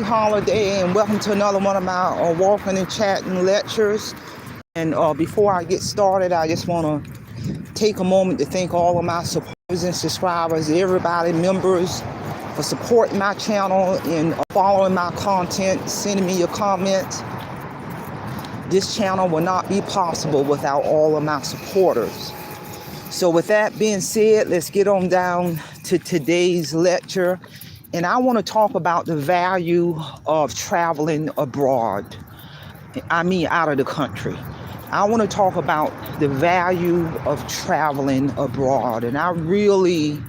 Holiday, and welcome to another one of my walking and chatting lectures. And before I get started, I just want to take a moment to thank all of my supporters and subscribers, everybody, members, for supporting my channel and following my content, sending me your comments. This channel will not be possible without all of my supporters. So with that being said, let's get on down to today's lecture. And I want to talk about the value of traveling abroad. I mean, out of the country. I want to talk about the value of traveling abroad. And I really,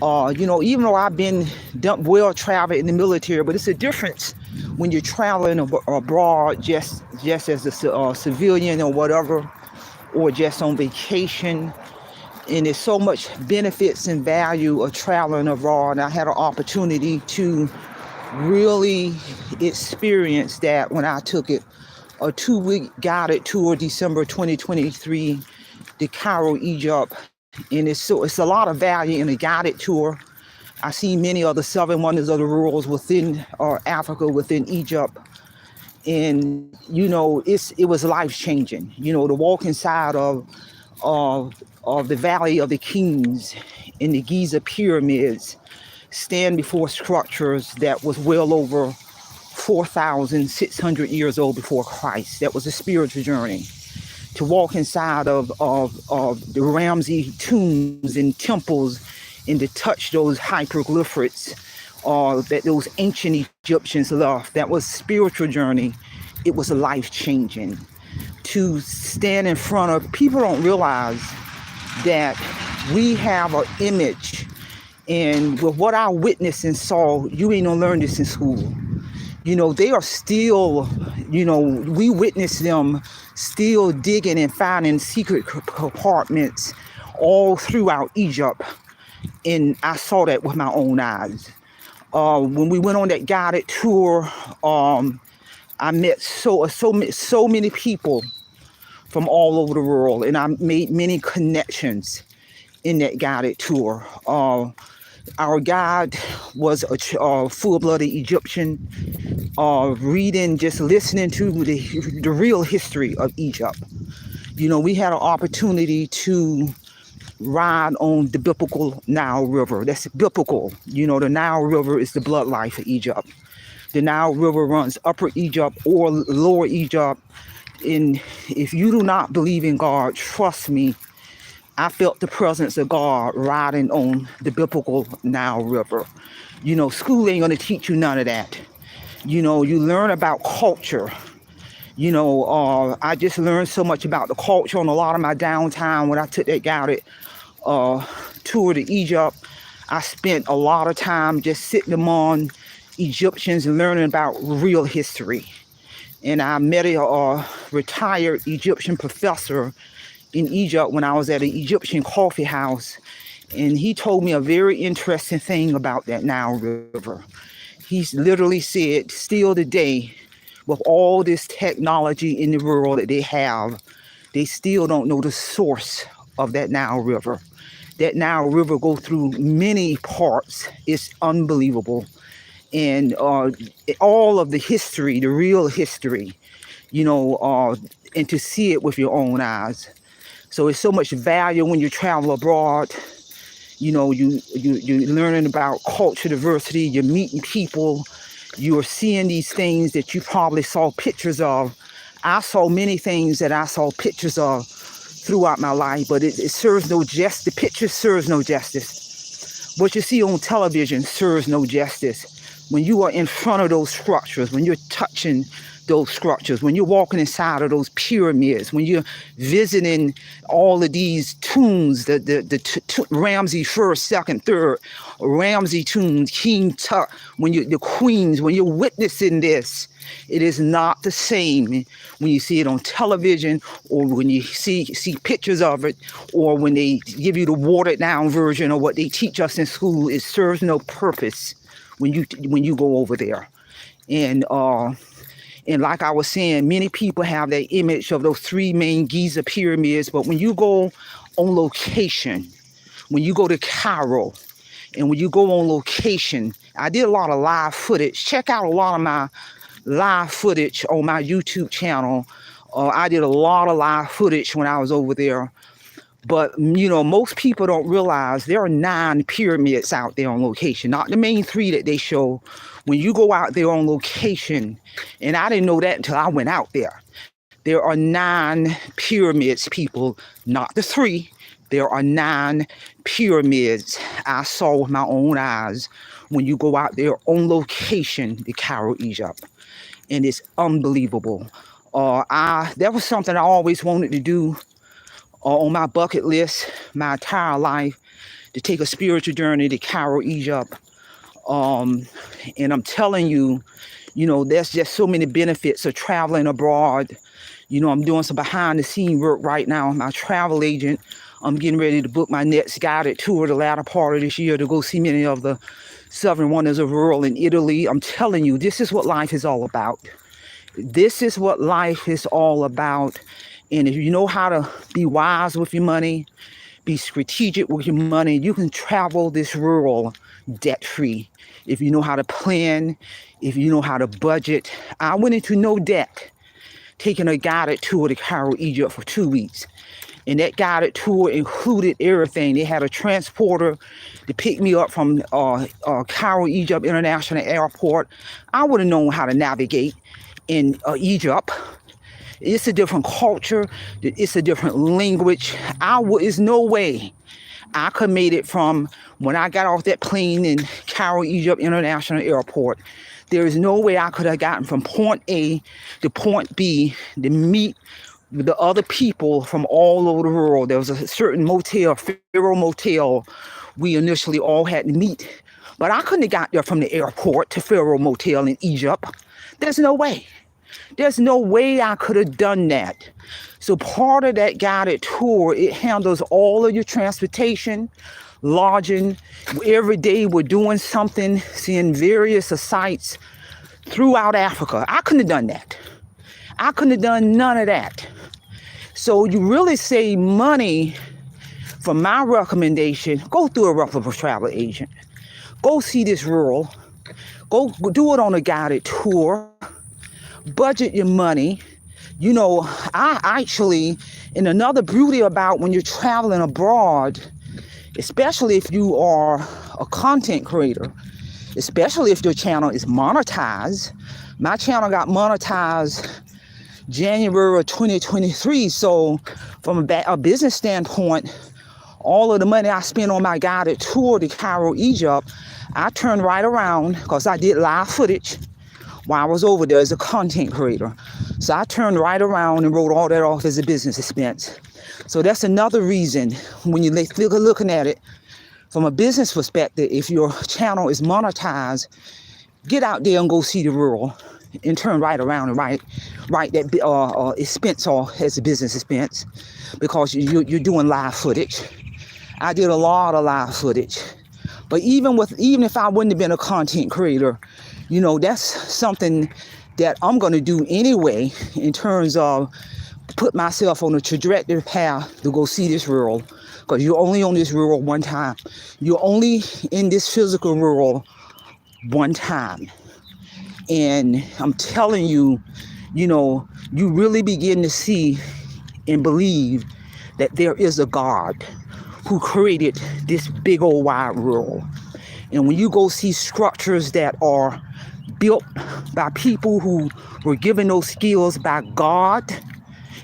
even though I've been well traveled in the military, but it's a difference when you're traveling abroad just as a civilian or whatever, or just on vacation. And there's so much benefits and value of traveling abroad. I had an opportunity to really experience that when I took a 2-week guided tour, December 2023, to Cairo, Egypt. And it's a lot of value in a guided tour. I see many of the 7 wonders of the world within Africa, within Egypt. And, it was life changing, to walk inside of the Valley of the Kings in the Giza pyramids, stand before structures that was well over 4,600 years old before Christ. That was a spiritual journey. To walk inside of the Ramsey tombs and temples and to touch those hieroglyphics that those ancient Egyptians left. That was spiritual journey. It was life-changing. To stand in front of, people don't realize that we have an image, and with what I witnessed and saw, you ain't gonna learn this in school. They are still, we witnessed them still digging and finding secret compartments all throughout Egypt. And I saw that with my own eyes. When we went on that guided tour, I met so many people from all over the world, and I made many connections in that guided tour. Our guide was a full-blooded Egyptian, listening to the real history of Egypt. We had an opportunity to ride on the biblical Nile River. That's biblical. The Nile River is the blood life of Egypt. The Nile River runs upper Egypt or lower Egypt. And if you do not believe in God, trust me, I felt the presence of God riding on the biblical Nile River. School ain't gonna teach you none of that. You learn about culture. I just learned so much about the culture on a lot of my downtime when I took that guided tour to Egypt. I spent a lot of time just sitting among Egyptians and learning about real history. And I met a retired Egyptian professor in Egypt when I was at an Egyptian coffee house. And he told me a very interesting thing about that Nile River. He literally said, still today, with all this technology in the world that they have, they still don't know the source of that Nile River. That Nile River goes through many parts. It's unbelievable. And all of the history, the real history, and to see it with your own eyes. So it's so much value when you travel abroad. You're learning about culture diversity, you're meeting people, you're seeing these things that you probably saw pictures of. I saw many things that I saw pictures of throughout my life, but it serves no justice. The picture serves no justice. What you see on television serves no justice. When you are in front of those structures, when you're touching those structures, when you're walking inside of those pyramids, when you're visiting all of these tombs, the Ramsey first, second, third, Ramsey tombs, King Tut, the queens, when you're witnessing this, it is not the same when you see it on television or when you see pictures of it, or when they give you the watered down version of what they teach us in school. It serves no purpose when you go over there. And like I was saying, many people have that image of those 3 main Giza pyramids, but when you go on location, when you go to Cairo, and when you go on location, I did a lot of live footage. Check out a lot of my live footage on my YouTube channel. I did a lot of live footage when I was over there. But, most people don't realize there are 9 pyramids out there on location, not the main 3 that they show. When you go out there on location, and I didn't know that until I went out there. There are 9 pyramids, people, not the 3. There are 9 pyramids I saw with my own eyes when you go out there on location to Cairo, Egypt. And it's unbelievable. That was something I always wanted to do on my bucket list my entire life, to take a spiritual journey to Cairo, Egypt. And I'm telling you, there's just so many benefits of traveling abroad. I'm doing some behind the scene work right now. My travel agent, I'm getting ready to book my next guided tour the latter part of this year to go see many of the 7 wonders of the world in Italy. I'm telling you, this is what life is all about. This is what life is all about. And if you know how to be wise with your money, be strategic with your money, you can travel this world debt-free. If you know how to plan, if you know how to budget. I went into no debt, taking a guided tour to Cairo, Egypt for 2 weeks. And that guided tour included everything. They had a transporter to pick me up from Cairo, Egypt International Airport. I would have known how to navigate in Egypt. It's a different culture. It's a different language. There's no way I could have made it from when I got off that plane in Cairo, Egypt International Airport. There is no way I could have gotten from point A to point B to meet the other people from all over the world. There was a certain motel, Pharaoh Motel, we initially all had to meet. But I couldn't have got there from the airport to Pharaoh Motel in Egypt. There's no way. There's no way I could have done that. So part of that guided tour, it handles all of your transportation, lodging. Every day we're doing something, seeing various sites throughout Africa. I couldn't have done that. I couldn't have done none of that. So you really save money. For my recommendation, go through a reputable travel agent. Go see this world. Go do it on a guided tour. Budget your money. I actually, and another beauty about when you're traveling abroad, especially if you are a content creator, especially if your channel is monetized. My channel got monetized January of 2023. So from a business standpoint, all of the money I spent on my guided tour to Cairo, Egypt, I turned right around because I did live footage while I was over there as a content creator. So I turned right around and wrote all that off as a business expense. So that's another reason when you're looking at it from a business perspective, if your channel is monetized, get out there and go see the world and turn right around and write that expense off as a business expense, because you're doing live footage. I did a lot of live footage. But even if I wouldn't have been a content creator, that's something that I'm going to do anyway in terms of put myself on a trajectory path to go see this world, because you're only on this world one time. You're only in this physical world one time. And I'm telling you, you really begin to see and believe that there is a God who created this big old wide world. And when you go see structures that are built by people who were given those skills by God,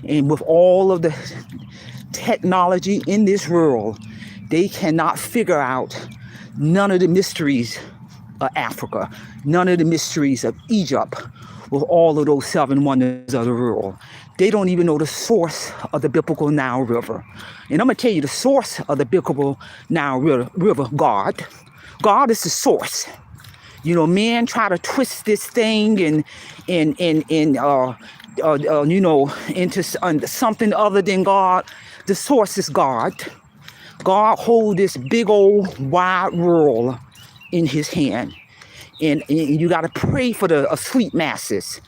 and with all of the technology in this world, they cannot figure out none of the mysteries of Africa, none of the mysteries of Egypt, with all of those 7 wonders of the world. They don't even know the source of the biblical Nile River. And I'm going to tell you the source of the biblical Nile River, God. God is the source. Men try to twist this thing into something other than God. The source is God. God holds this big old wide world in his hand. And you got to pray for the asleep masses.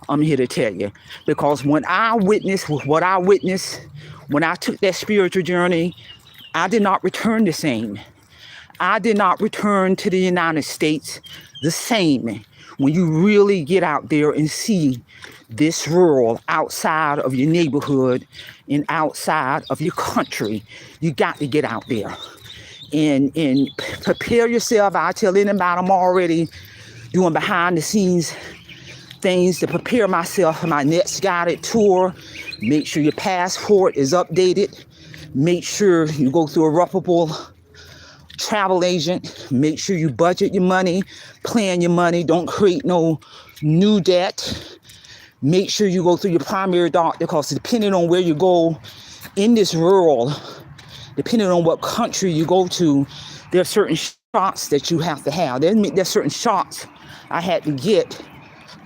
I'm here to tell you, because when I witnessed what I witnessed, when I took that spiritual journey, I did not return the same. I did not return to the United States the same. When you really get out there and see this world outside of your neighborhood and outside of your country, you got to get out there and prepare yourself. I tell anybody I'm already doing behind the scenes things to prepare myself for my next guided tour. Make sure your passport is updated. Make sure you go through a reputable travel agent. Make sure you budget your money, plan your money. Don't create no new debt. Make sure you go through your primary doctor, because depending on where you go in this world, depending on what country you go to, there are certain shots that you have to have. There's certain shots I had to get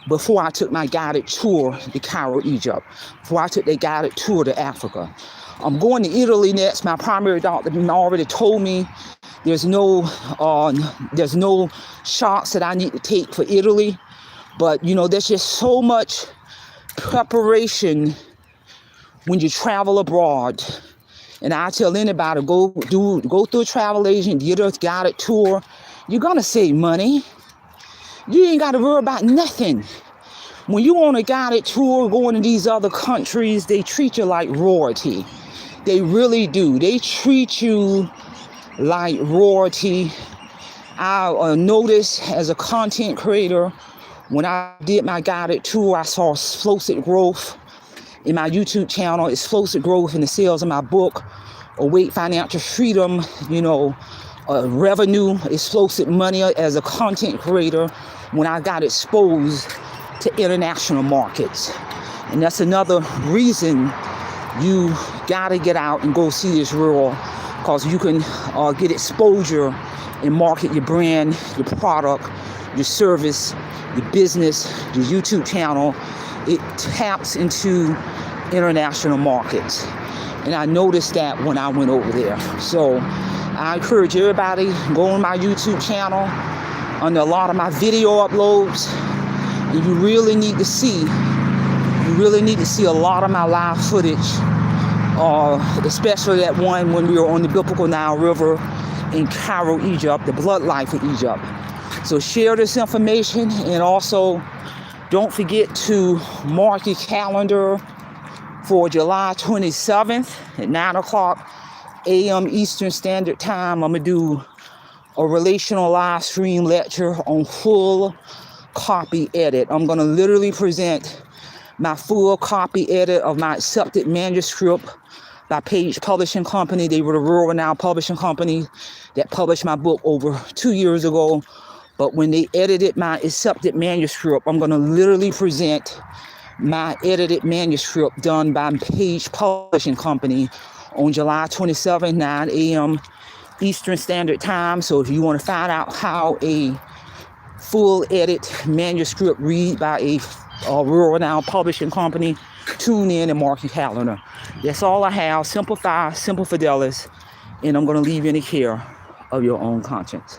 before I took my guided tour to Cairo, Egypt, before I took the guided tour to Africa. I'm going to Italy next. My primary doctor already told me there's no shots that I need to take for Italy. But, you know, there's just so much preparation when you travel abroad. And I tell anybody, go through a travel agent, get a guided tour. You're going to save money. You ain't got to worry about nothing. When you on a guided tour going to these other countries, they treat you like royalty. They really do. They treat you like royalty. I noticed as a content creator, when I did my guided tour, I saw explosive growth in my YouTube channel, explosive growth in the sales of my book, Awake Financial Freedom, revenue, explosive money as a content creator when I got exposed to international markets. And that's another reason you gotta get out and go see this world, because you can get exposure and market your brand, your product, your service, your business, your YouTube channel. It taps into international markets. And I noticed that when I went over there. So I encourage everybody, go on my YouTube channel, under a lot of my video uploads, and you really need to see a lot of my live footage, especially that one when we were on the Biblical Nile River in Cairo, Egypt, the blood life of Egypt. So share this information, and also don't forget to mark your calendar for July 27th at 9 o'clock a.m. Eastern Standard Time. I'm going to do a relational live stream lecture on full copy edit. I'm going to literally present my full copy edit of my accepted manuscript by Page Publishing Company. They were the world-renowned publishing company that published my book over 2 years ago. But when they edited my accepted manuscript, I'm going to literally present my edited manuscript done by Page Publishing Company on July 27th, 9 a.m. Eastern Standard Time. So if you want to find out how a full edit manuscript read by a world-renowned publishing company, tune in and mark your calendar. That's all I have. Simplify, Simple Fidelis, and I'm going to leave you in the care of your own conscience.